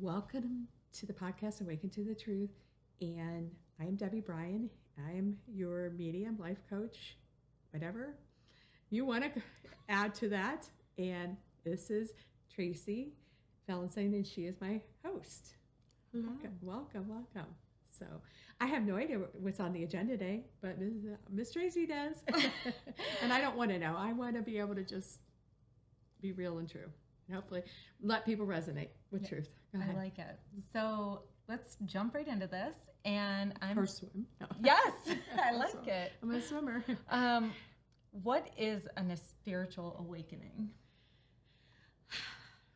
Welcome to the podcast, Awaken to the Truth. And I am Debbie Bryan. I am your medium, life coach, whatever you want to add to that. And this is Tracy Valentine, and she is my host. Hello. Welcome. So I have no idea what's on the agenda today, but Miss Tracy does. And I don't want to know. I want to be able to just be real and true. And hopefully let people resonate with truth. Go I ahead. like it. So let's jump right into this. And Or swim. No. Yes, I like it. I'm a swimmer. What is a spiritual awakening?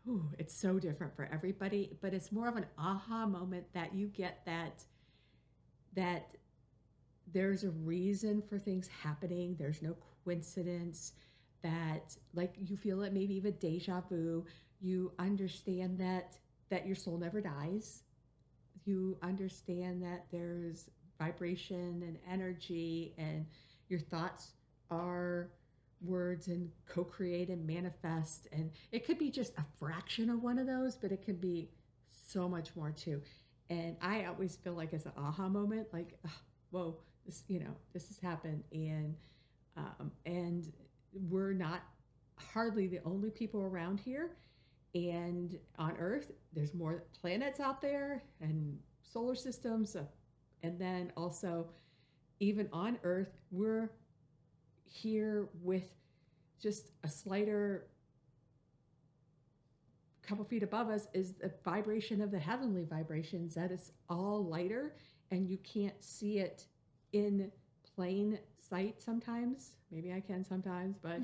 Ooh, it's so different for everybody, but it's more of an aha moment that you get that there's a reason for things happening. There's no coincidence. That like you feel it, maybe even deja vu. You understand that your soul never dies. You understand that there's vibration and energy, and your thoughts are words and co-create and manifest. And it could be just a fraction of one of those, but it can be so much more too. And I always feel like it's an aha moment, like, oh, whoa, this has happened. And we're not hardly the only people around here. And on Earth, there's more planets out there and solar systems. And then also, even on Earth, we're here with just a slighter couple feet above us is the vibration of the heavenly vibrations, that it's all lighter and you can't see it in plain sight sometimes. Maybe I can sometimes, but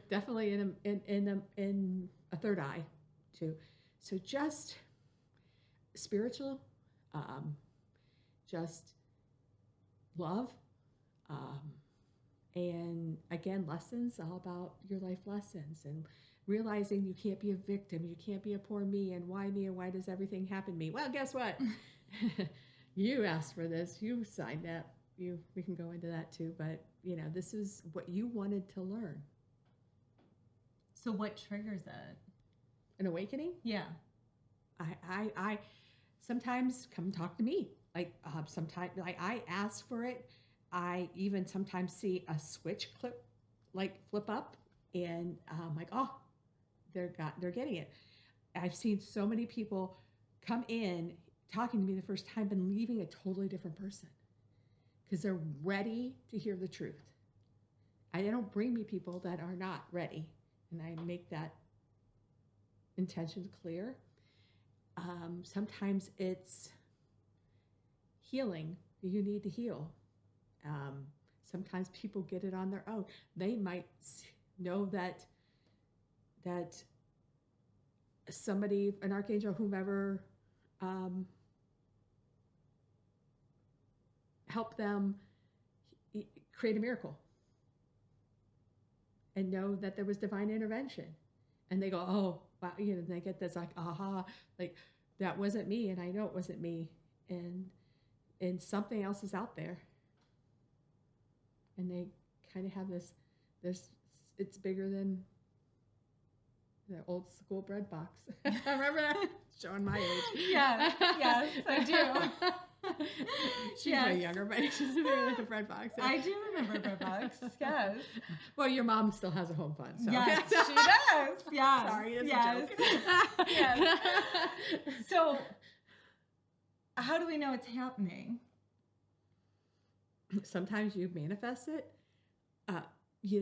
definitely in a third eye too. So just spiritual, just love, and again, lessons, all about your life lessons, and realizing you can't be a victim, you can't be a poor me, and why does everything happen to me? Well, guess what? You asked for this, you signed that. We can go into that too, but this is what you wanted to learn. So what triggers it? An awakening? Yeah. I sometimes come talk to me. Like sometimes, like I ask for it. I even sometimes see a switch clip, like flip up, and I'm like, oh, they're getting it. I've seen so many people come in talking to me the first time and leaving a totally different person because they're ready to hear the truth. I don't bring me people that are not ready, and I make that intention clear. Sometimes it's healing. You need to heal. Sometimes people get it on their own. They might know that somebody, an archangel, whomever, help them create a miracle and know that there was divine intervention. And they go, oh, wow, they get this like, aha, like that wasn't me, and I know it wasn't me, and something else is out there. And they kind of have this, it's bigger than the old school bread box. Remember that? Showing my age. Yes, I do. She's way younger, but she's bigger than the bread box. So. I do remember bread box, yes. Well, your mom still has a home fund. So. Yes, she does. Yes. Sorry, it's yes. a joke. Yes. So, how do we know it's happening? Sometimes you manifest it.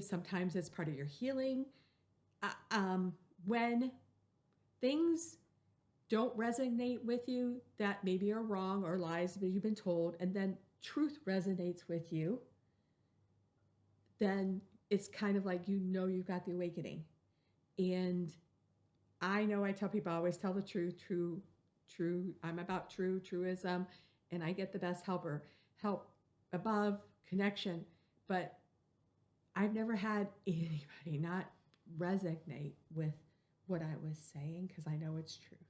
Sometimes it's part of your healing. When things don't resonate with you that maybe are wrong or lies that you've been told, and then truth resonates with you, then it's kind of like you've got the awakening. And I know I tell people I always tell the truth, true. I'm about truism, and I get the best help above connection, but I've never had anybody not resonate with what I was saying because I know it's truth.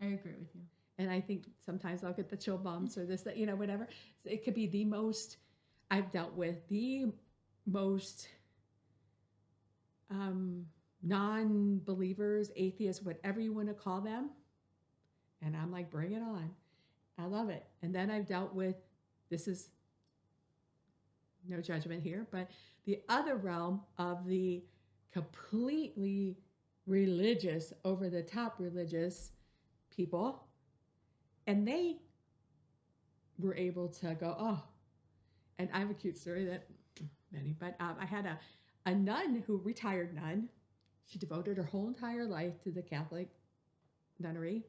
I agree with you. And I think sometimes I'll get the chill bumps or this, that, whatever. It could be the most, I've dealt with the most non-believers, atheists, whatever you want to call them, And I'm like, bring it on. I love it. And then I've dealt with, this is no judgment here, but the other realm of the completely religious, over the top religious people. And they were able to go, oh, and I have a cute story that many, but I had a nun who retired nun. She devoted her whole entire life to the Catholic nunnery.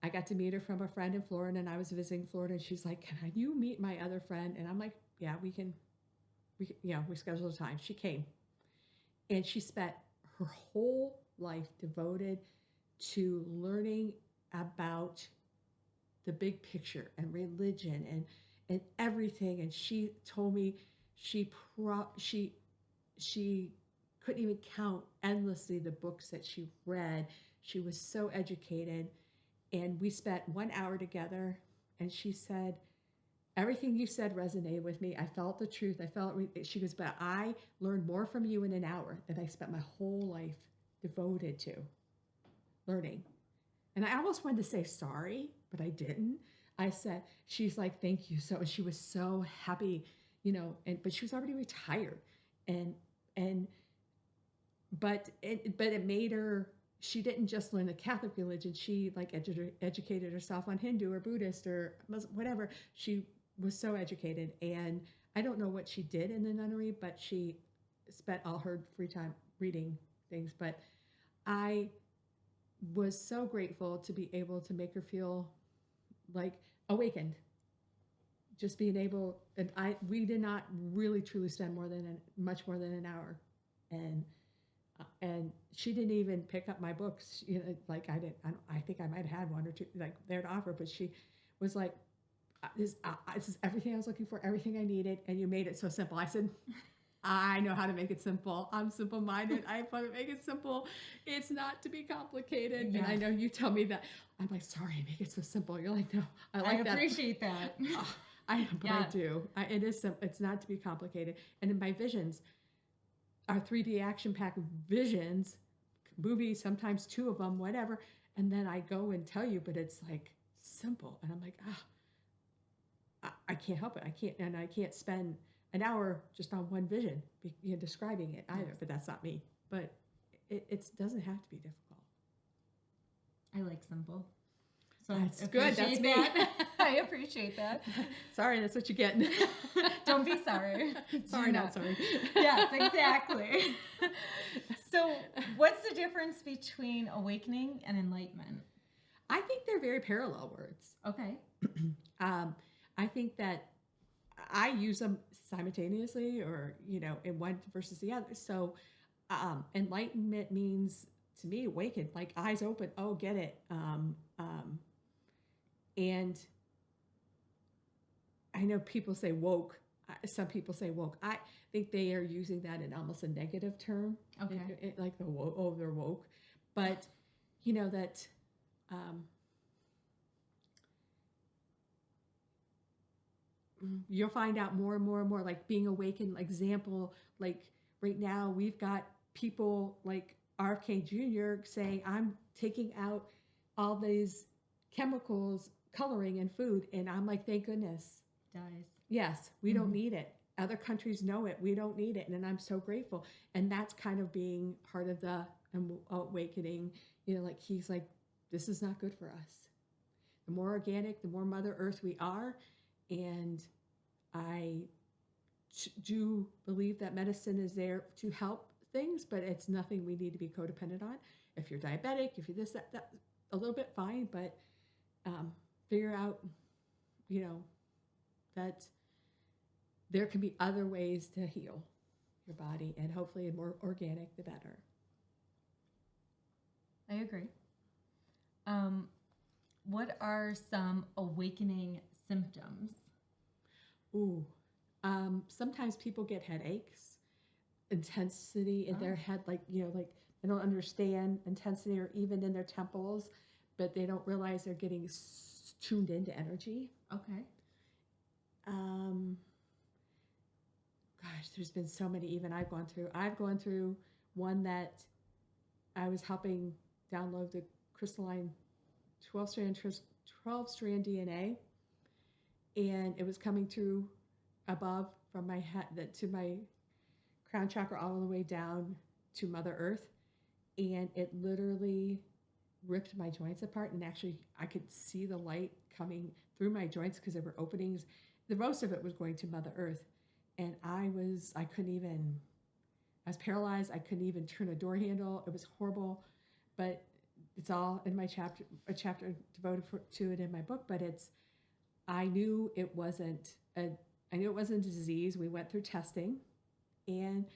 I got to meet her from a friend in Florida, and I was visiting Florida, and she's like, "Can you meet my other friend?" And I'm like, "Yeah, we can. We scheduled a time." She came, and she spent her whole life devoted to learning about the big picture and religion and everything. And she told me she she couldn't even count endlessly the books that she read. She was so educated. And we spent 1 hour together, and she said, everything you said resonated with me. I felt the truth. I felt, she goes, but I learned more from you in an hour than I spent my whole life devoted to learning. And I almost wanted to say sorry, but I didn't. I said, she's like, thank you. So, and she was so happy, but she was already retired. And, but it made her, she didn't just learn the Catholic religion. She like educated herself on Hindu or Buddhist or whatever. She was so educated. And I don't know what she did in the nunnery, but she spent all her free time reading things. But I was so grateful to be able to make her feel like awakened. Just being able, and we did not really truly spend much more than an hour. And she didn't even pick up my books, like I didn't. I think I might have had one or two like there to offer, but she was like, "This is everything I was looking for, everything I needed, and you made it so simple." I said, "I know how to make it simple. I'm simple-minded. I want to make it simple. It's not to be complicated." Yeah. And I know you tell me that. I'm like, "Sorry, make it so simple." You're like, "No, I like that." I appreciate that. But I do. It is simple. It's not to be complicated. And in my visions, our 3D action-packed visions, movies, sometimes two of them, whatever, and then I go and tell you, but it's like simple, and I'm like, I can't help it. I can't spend an hour just on one vision, describing it either. But that's not me. But it doesn't have to be difficult. I like simple. So that's good. That's me. I appreciate that. Sorry, that's what you get. Don't be sorry. Sorry, not sorry. Yes, exactly. So what's the difference between awakening and enlightenment? I think they're very parallel words. Okay. I think that I use them simultaneously, or in one versus the other. So enlightenment means to me awakened, like eyes open. Oh, get it. And I know people say woke. Some people say woke. I think they are using that in almost a negative term. Okay. Like the woke. Oh, they're woke. But that. You'll find out more and more and more, like being awakened. Example, like right now we've got people like RFK Jr. saying, I'm taking out all these chemicals, coloring in food. And I'm like, thank goodness. Dyes. Yes, we don't need it. Other countries know it. We don't need it. And I'm so grateful. And that's kind of being part of the awakening. Like he's like, this is not good for us. The more organic, the more Mother Earth we are. And I do believe that medicine is there to help things, but it's nothing we need to be codependent on. If you're diabetic, if you're this, that a little bit fine, but figure out, that there can be other ways to heal your body, and hopefully more organic, the better. I agree. What are some awakening symptoms? Ooh, sometimes people get headaches, intensity in their head, like like they don't understand intensity, or even in their temples, but they don't realize they're getting tuned into energy. Okay. Gosh, there's been so many. Even I've gone through one that I was helping download the crystalline 12 strand DNA, and it was coming through above from my head to my crown chakra all the way down to Mother Earth, and it literally ripped my joints apart. And actually, I could see the light coming through my joints because there were openings. The most of it was going to Mother Earth, and I couldn't even. I was paralyzed. I couldn't even turn a door handle. It was horrible, but it's all in my chapter. A chapter devoted to it in my book. But I knew it wasn't a. I knew it wasn't a disease. We went through testing, and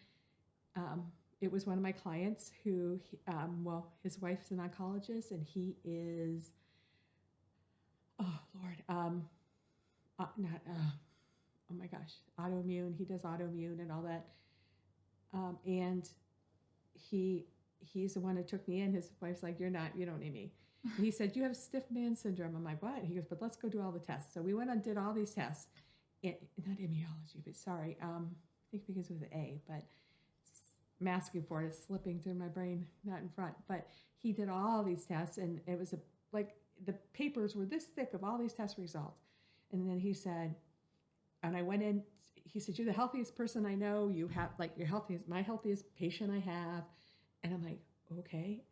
it was one of my clients who, his wife's an oncologist, and he is, oh Lord, not, oh my gosh, autoimmune. He does autoimmune and all that, and he's the one who took me in. His wife's like, you don't need me. And he said, you have stiff man syndrome. I'm like, what? He goes, but let's go do all the tests. So we went and did all these tests. Not immunology, but sorry. I think because it was an A, but I'm asking for it. It's slipping through my brain, not in front. But he did all these tests, and it was like the papers were this thick of all these test results. And then he said, and I went in, he said, you're the healthiest person I know. You have, like, my healthiest patient I have. And I'm like, okay.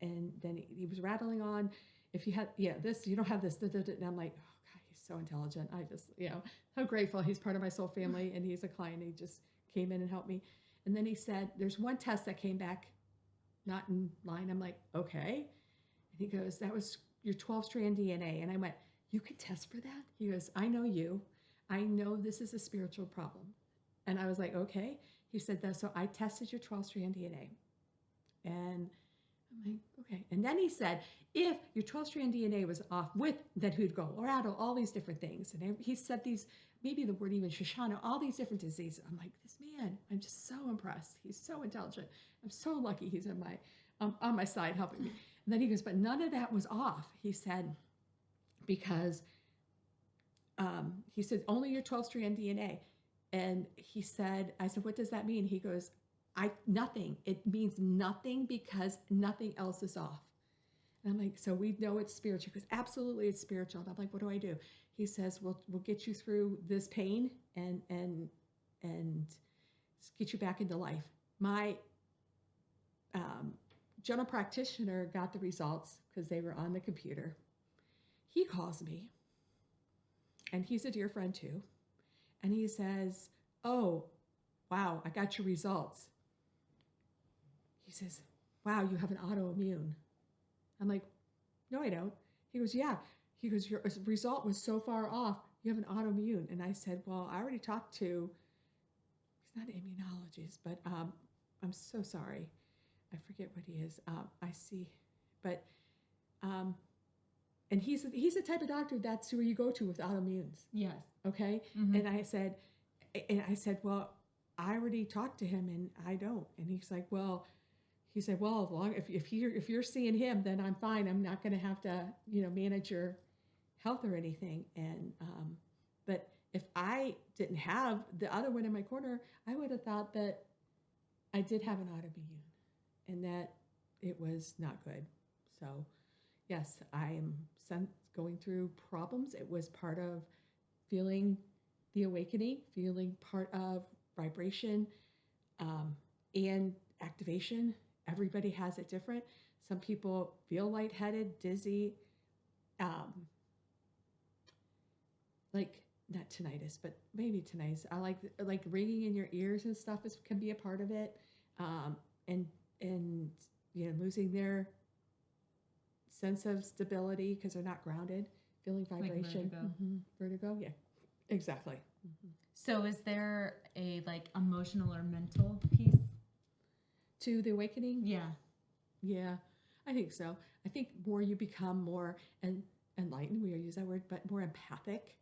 And then he was rattling on, if you had, this, you don't have this. And I'm like, oh God, he's so intelligent. I just, so grateful. He's part of my soul family, and he's a client. He just came in and helped me. And then he said, there's one test that came back not in line. I'm like, okay. And he goes, that was your 12 strand DNA. And I went, you could test for that? He goes, I know you. I know this is a spiritual problem. And I was like, okay. He said that. So I tested your 12 strand DNA. And I'm like, okay. And then he said, if your 12 strand DNA was off with, then he'd go Lorado, all these different things. And he said these, maybe the word even Shoshana, all these different diseases. I'm like, this man, I'm just so impressed. He's so intelligent. I'm so lucky he's on my side helping me. And then he goes, but none of that was off. He said, because he said, only your 12 strand DNA. And he said, I said, what does that mean? He goes, nothing. It means nothing because nothing else is off. And I'm like, so we know it's spiritual. Because absolutely it's spiritual. And I'm like, what do I do? He says, we'll get you through this pain and get you back into life. My general practitioner got the results because they were on the computer. He calls me, and he's a dear friend too. And he says, oh, wow, I got your results. He says, wow, you have an autoimmune. I'm like, no, I don't. He goes, yeah. He goes, your result was so far off, you have an autoimmune. And I said, well, I already talked to, he's not an immunologist, but I'm so sorry. I forget what he is. I see. But, and he's the type of doctor that's who you go to with autoimmunes. Yes. Okay. Mm-hmm. And I said, well, I already talked to him and I don't. And he's like, well, he said, well, if you're seeing him, then I'm fine. I'm not going to have to, manage your health or anything. And, but if I didn't have the other one in my corner, I would have thought that I did have an autoimmune and that it was not good. So yes, I am going through problems. It was part of feeling the awakening, feeling part of vibration, and activation. Everybody has it different. Some people feel lightheaded, dizzy, like not tinnitus, but maybe tinnitus. I like ringing in your ears and stuff can be a part of it, and losing their sense of stability because they're not grounded, feeling vibration, like vertigo. Yeah, exactly. So is there a emotional or mental piece to the awakening? Yeah, I think so. I think more you become more enlightened, we use that word, but more empathic.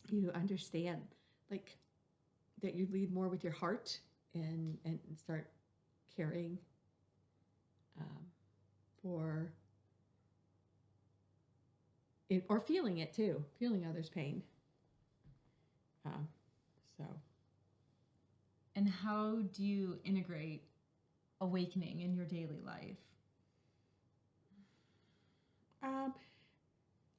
You understand that you lead more with your heart and start caring for it, or feeling it too, feeling others' pain. So. And how do you integrate awakening in your daily life? Um,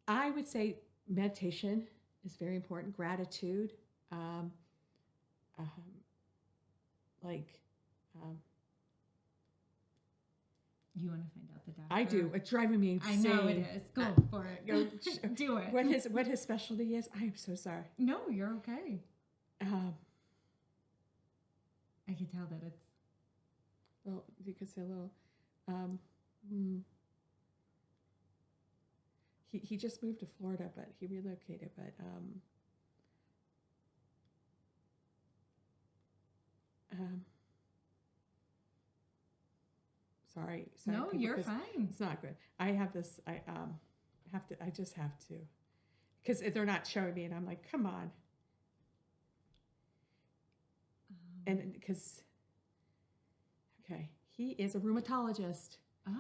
I would say meditation is very important. Gratitude, um, um, like um, You want to find out the I do. doctor? It's driving me I insane. know it is. Go for it. Go, Do it. what his specialty is? I am so sorry. No, you're okay. Um, I can tell that it's. well, you could say a little. Um, hmm. He just moved to Florida, but he relocated. But um, sorry, No, people, you're 'cause fine. it's not good. I have this. I have to. I just have to, because they're not showing me, and I'm like, come on, and because okay, he is a rheumatologist. Ah,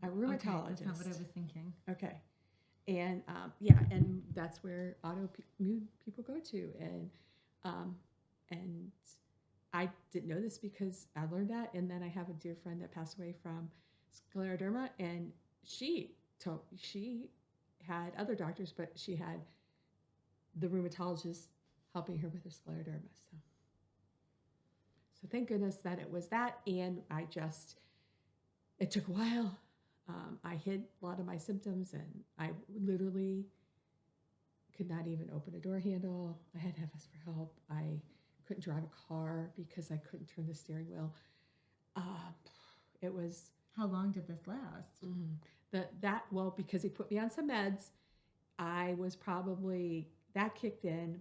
A okay, rheumatologist. that's not what I was thinking. Okay. And yeah, and that's where autoimmune people go to, and I didn't know this because I learned that, and then I have a dear friend that passed away from scleroderma, and she had other doctors, but she had the rheumatologist helping her with her scleroderma. So thank goodness that it was that, and it took a while. I hid a lot of my symptoms, and I literally could not even open a door handle. I had to ask for help. I couldn't drive a car because I couldn't turn the steering wheel. It was How long did this last? well, because he put me on some meds. I was probably that kicked in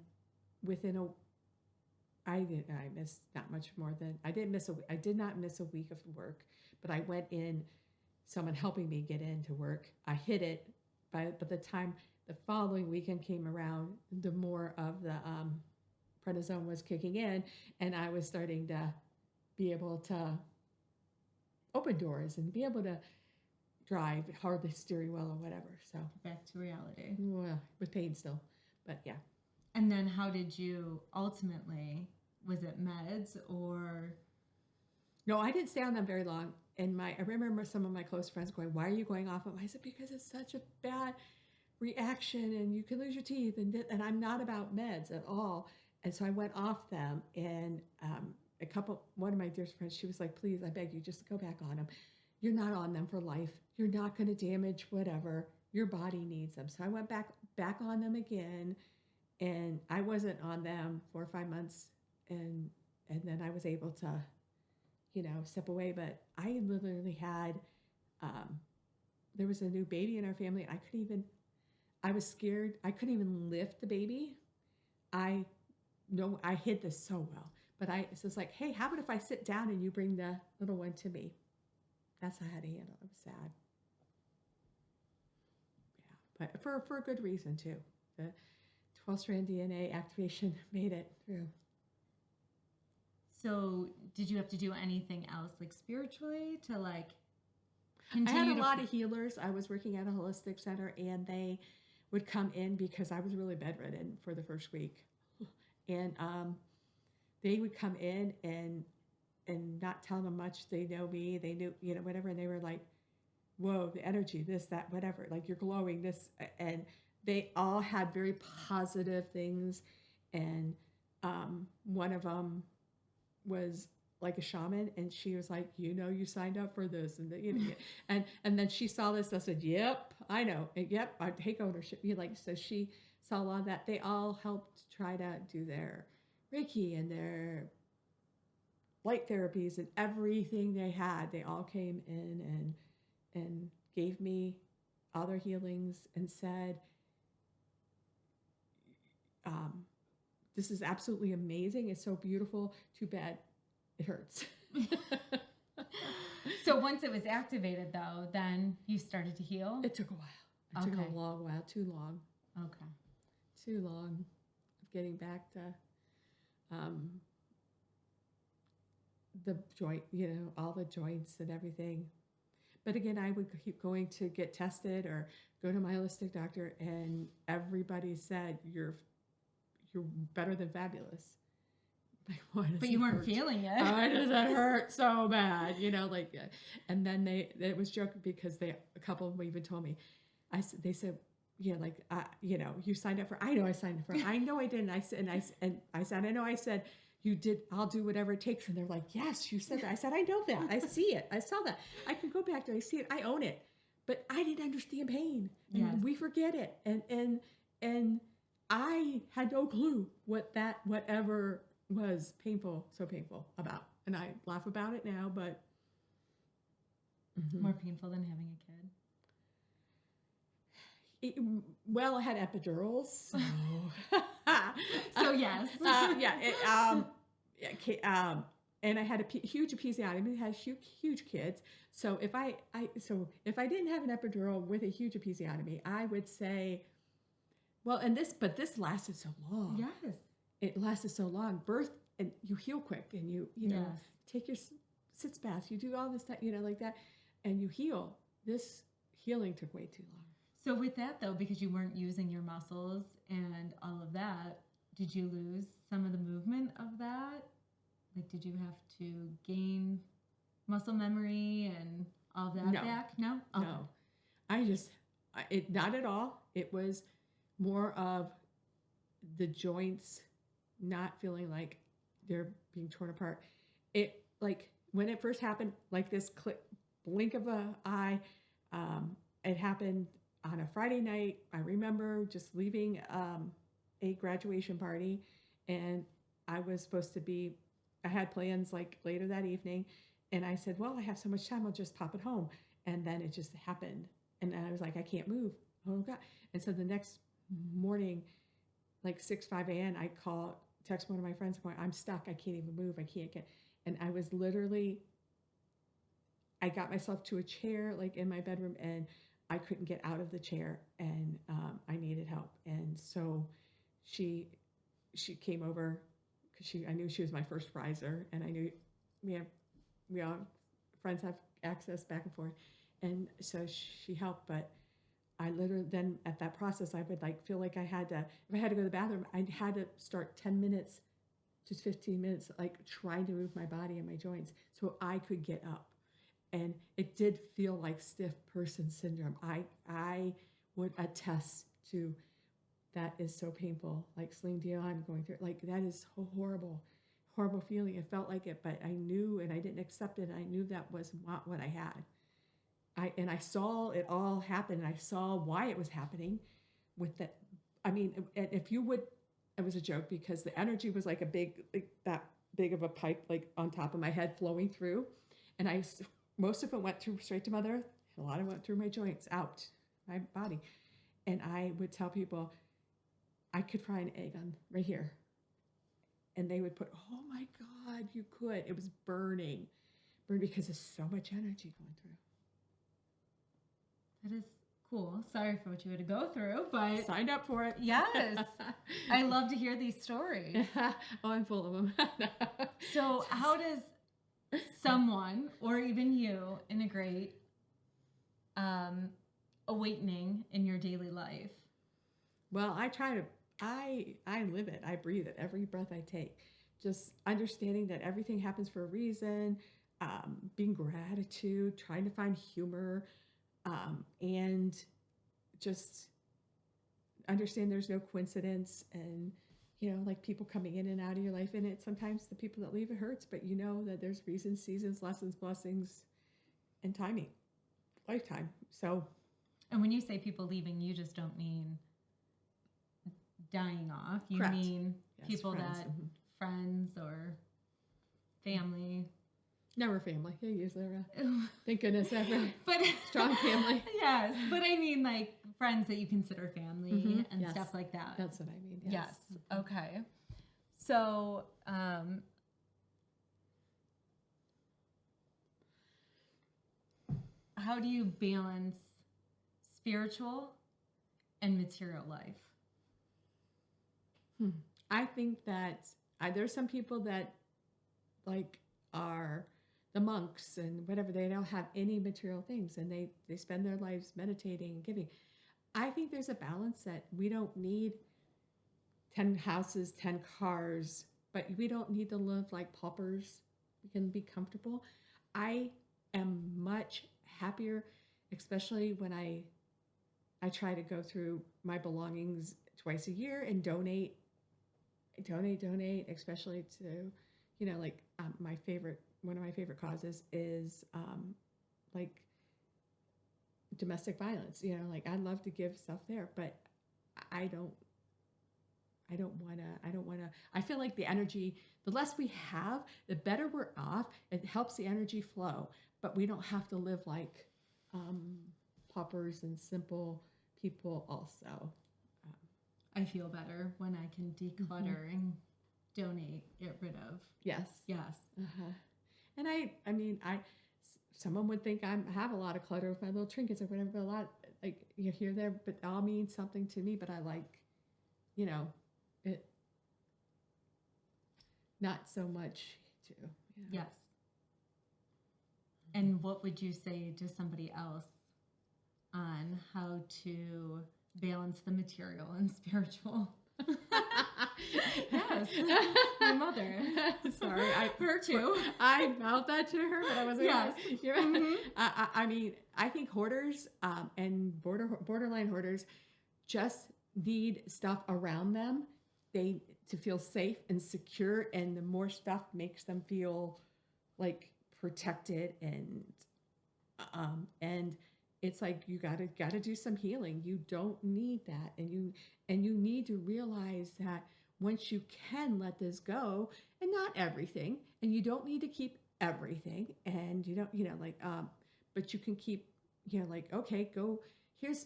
within a. I missed not much more than I didn't miss a. I did not miss a week of work, but I went in. Someone helping me get into work. I hit it. By the time the following weekend came around, the more of the prednisone was kicking in, and I was starting to be able to open doors and be able to drive hard the steering wheel or whatever. So Back to reality. well, with pain still, but yeah. And then how did you ultimately, was it meds or? No, I didn't stay on them very long. And I remember some of my close friends going, "Why are you going off them?" I said, "Because it's such a bad reaction, and you can lose your teeth." And I'm not about meds at all. And so I went off them. And one of my dearest friends, she was like, "Please, I beg you, just go back on them. You're not on them for life. You're not going to damage whatever. Your body needs them." So I went back on them again, and I wasn't on them 4 or 5 months, and then I was able to step away. But I literally had, there was a new baby in our family. I was scared. I couldn't even lift the baby. I know I hid this so well, but it's just like, hey, how about if I sit down and you bring the little one to me? That's how I had to handle it. It was sad. Yeah, but for a good reason too. The 12-strand DNA activation made it through. So did you have to do anything else like spiritually to like I had continue a to lot of healers. I was working at a holistic center, and they would come in because I was really bedridden for the first week, and they would come in and not tell them much. They know me. They knew whatever, and they were like, "Whoa, the energy, this, that, whatever. Like you're glowing, this," and they all had very positive things, and one of them was like a shaman, and she was like, you signed up for this, and and then she saw this. I said, "Yep, I know. Yep, I take ownership." So she saw a lot of that. They all helped try to do their Reiki and their light therapies and everything they had. They all came in and gave me all their healings and said, "This is absolutely amazing. It's so beautiful. Too bad it hurts." So once it was activated though, then you started to heal? It took a while. It took a long while. Too long. Okay. Too long. Getting back to the joint, all the joints and everything. But again, I would keep going to get tested or go to my holistic doctor, and everybody said, you're better than fabulous. Like, why does But you weren't hurt? feeling it. Why does it hurt so bad? And then it was joking because a couple of them even told me, they said, yeah, like, you signed up for, I know I signed up for, I know I didn't. I said, and I said, I know I said, you did, I'll do whatever it takes. And they're like, yes, you said that. I said, I know that. I see it. I saw that. I can go back to, I see it. I own it. But I didn't understand pain. And Yes. we forget it. And I had no clue what that, whatever was painful, so painful about. And I laugh about it now, but. More painful than having a kid. Well, I had epidurals, so So yes. And I had a huge episiotomy. I had huge kids. So if I didn't have an epidural with a huge episiotomy, I would say, well, but this lasted so long. Yes. It lasted so long. Birth, and you heal quick, and you know, take your sitz baths, you do all this stuff, like that, and you heal. This healing took way too long. So with that though, because you weren't using your muscles and all of that, did you lose some of the movement of that? Like, did you have to gain muscle memory and all of that back? No? Okay. No. Not at all. It was more of the joints not feeling like they're being torn apart. It, like, when it first happened, like this blink of an eye, it happened on a Friday night. I remember just leaving a graduation party, and I was supposed to be, I had plans like later that evening, and I said, well, I have so much time, I'll just pop it home. And then it just happened. And then I was like, I can't move. Oh God. And so the next morning, like 5 a.m., I text one of my friends going, I'm stuck. I can't even move. I can't get, and I was literally, I got myself to a chair like in my bedroom, and I couldn't get out of the chair, and I needed help. And so she came over because I knew she was my first riser, and I knew we all friends have access back and forth, and so she helped. But I literally then at that process, I would like feel like I had to, if I had to go to the bathroom, I had to start 10 minutes, just 15 minutes, like trying to move my body and my joints so I could get up. And it did feel like stiff person syndrome. I would attest to that is so painful. Like Celine Dion going through, like that is so horrible feeling. It felt like it, but I knew, and I didn't accept it. I knew that was not what I had. I saw it all happen, and I saw why it was happening with that. I mean, if you would, it was a joke because the energy was like that big of a pipe, like on top of my head flowing through. And most of it went through straight to Mother Earth. A lot of it went through my joints, out my body. And I would tell people, I could fry an egg on right here. And they would put, oh my God, you could. It was burning because there's so much energy going through. That is cool. Sorry for what you had to go through, but signed up for it. Yes. I love to hear these stories. Oh, I'm full of them. So how does someone, or even you, integrate awakening in your daily life? Well, I try to, I live it. I breathe it every breath I take. Just understanding that everything happens for a reason, being gratitude, trying to find humor, and just understand there's no coincidence, and like people coming in and out of your life, and sometimes the people that leave, it hurts, but you know that there's reasons, seasons, lessons, blessings, and timing, lifetime. So, and when you say people leaving, you just don't mean dying off. You correct. mean Yes, people friends. that friends or family. Never family. They usually are. Thank goodness, never. But strong family. Yes, but I mean like friends that you consider family and yes. stuff like that. That's what I mean. Yes. Okay. So, how do you balance spiritual and material life? I think that there's some people that like are the monks and whatever, they don't have any material things, and they spend their lives meditating and giving. I think there's a balance that we don't need 10 houses, 10 cars, but we don't need to live like paupers. We can be comfortable. I am much happier, especially when I I try to go through my belongings twice a year and donate, especially to, like one of my favorite causes is like domestic violence. Like I'd love to give stuff there, but I don't. I don't wanna. I feel like the less we have, the better we're off. It helps the energy flow, but we don't have to live like um, paupers and simple people. Also, I feel better when I can declutter and donate, get rid of. yes, Yes. and I mean, someone would think I have a lot of clutter with my little trinkets or whatever. But a lot like here there, but it all means something to me. But I like, it not so much to. Yes. And what would you say to somebody else on how to balance the material and spiritual? Yes, my mother. Sorry, her too. I mouthed that to her, but I wasn't. Yes. I mean, I think hoarders and borderline hoarders just need stuff around them. They to feel safe and secure, and the more stuff makes them feel like protected and it's like you gotta do some healing. You don't need that, and you need to realize that once you can let this go, and not everything, and you don't need to keep everything, and you don't but you can keep like okay, go.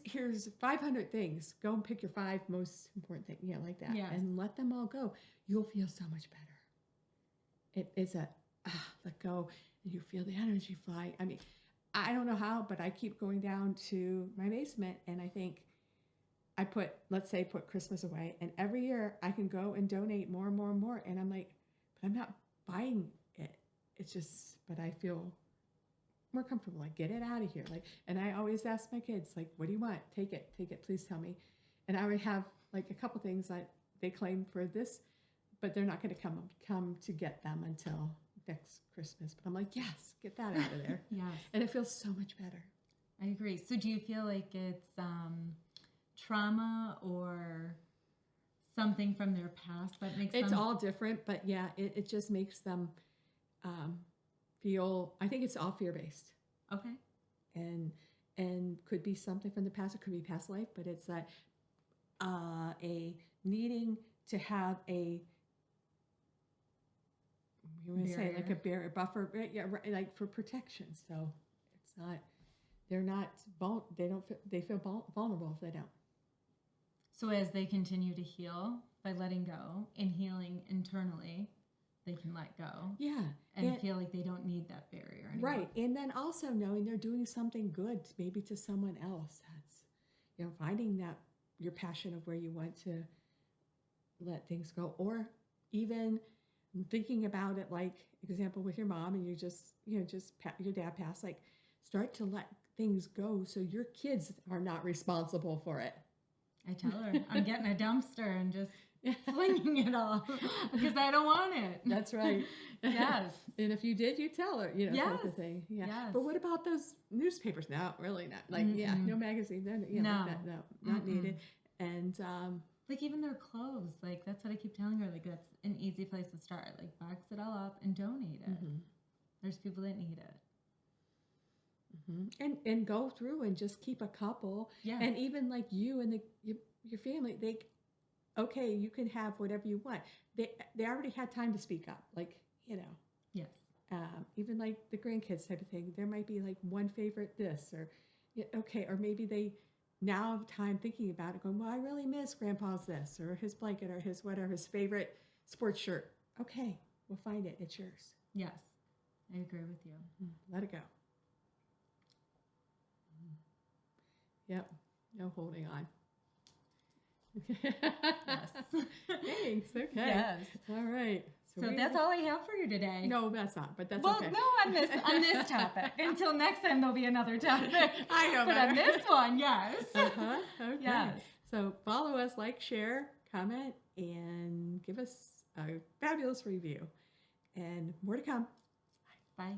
Here's 500 things. Go and pick your 5 most important things, like that, Yes. and let them all go. You'll feel so much better. It's a let go, and you feel the energy fly. I mean, I don't know how, but I keep going down to my basement, and I think I put Christmas away, and every year I can go and donate more and more and more, and I'm like, but I'm not buying it. It's just, but I feel more comfortable. Like, get it out of here. Like, and I always ask my kids, like, what do you want? Take it, please tell me. And I would have like a couple things that they claim for this, but they're not going to come to get them until next Christmas. But I'm like, yes, get that out of there. Yes. And it feels so much better. I agree. So do you feel like it's trauma or something from their past that makes It's them... all different, but yeah, it just makes them feel, I think it's all fear-based. Okay. And could be something from the past. It could be past life, but it's that a needing to have a, you want to say like a buffer, yeah, like for protection. So it's not, they feel vulnerable if they don't. So as they continue to heal by letting go and healing internally, they can let go. Yeah. And feel like they don't need that barrier anymore. Right. And then also knowing they're doing something good, maybe to someone else. That's, finding that your passion of where you want to let things go, or even thinking about it, like example with your mom, and you just your dad passed, like start to let things go so your kids are not responsible for it. I tell her I'm getting a dumpster and just flinging it all because I don't want it. That's right. Yes. And if you did, you tell her, yes. type of thing. Yeah. Yes. But what about those newspapers? No, really not. Like, no magazine. No, not needed. And like even their clothes, like that's what I keep telling her. Like that's an easy place to start. Like box it all up and donate it. Mm-hmm. There's people that need it. Mm-hmm. And go through and just keep a couple. Yeah. And even like you and your family, okay, you can have whatever you want. They already had time to speak up. Like, Yes. Even like the grandkids type of thing. There might be like one favorite this or okay, or maybe they now have time thinking about it, going, well, I really miss Grandpa's this or his blanket or his whatever, his favorite sports shirt. Okay, we'll find it. It's yours. Yes, I agree with you. Let it go. Yep. No holding on. Yes. Thanks. Okay. Yes. All right. So that's all I have for you today. No, that's not. But that's well, okay. no, on this topic. Until next time, there'll be another topic. I know. But on this one, yes. Okay. Yes. So follow us, like, share, comment, and give us a fabulous review. And more to come. Bye.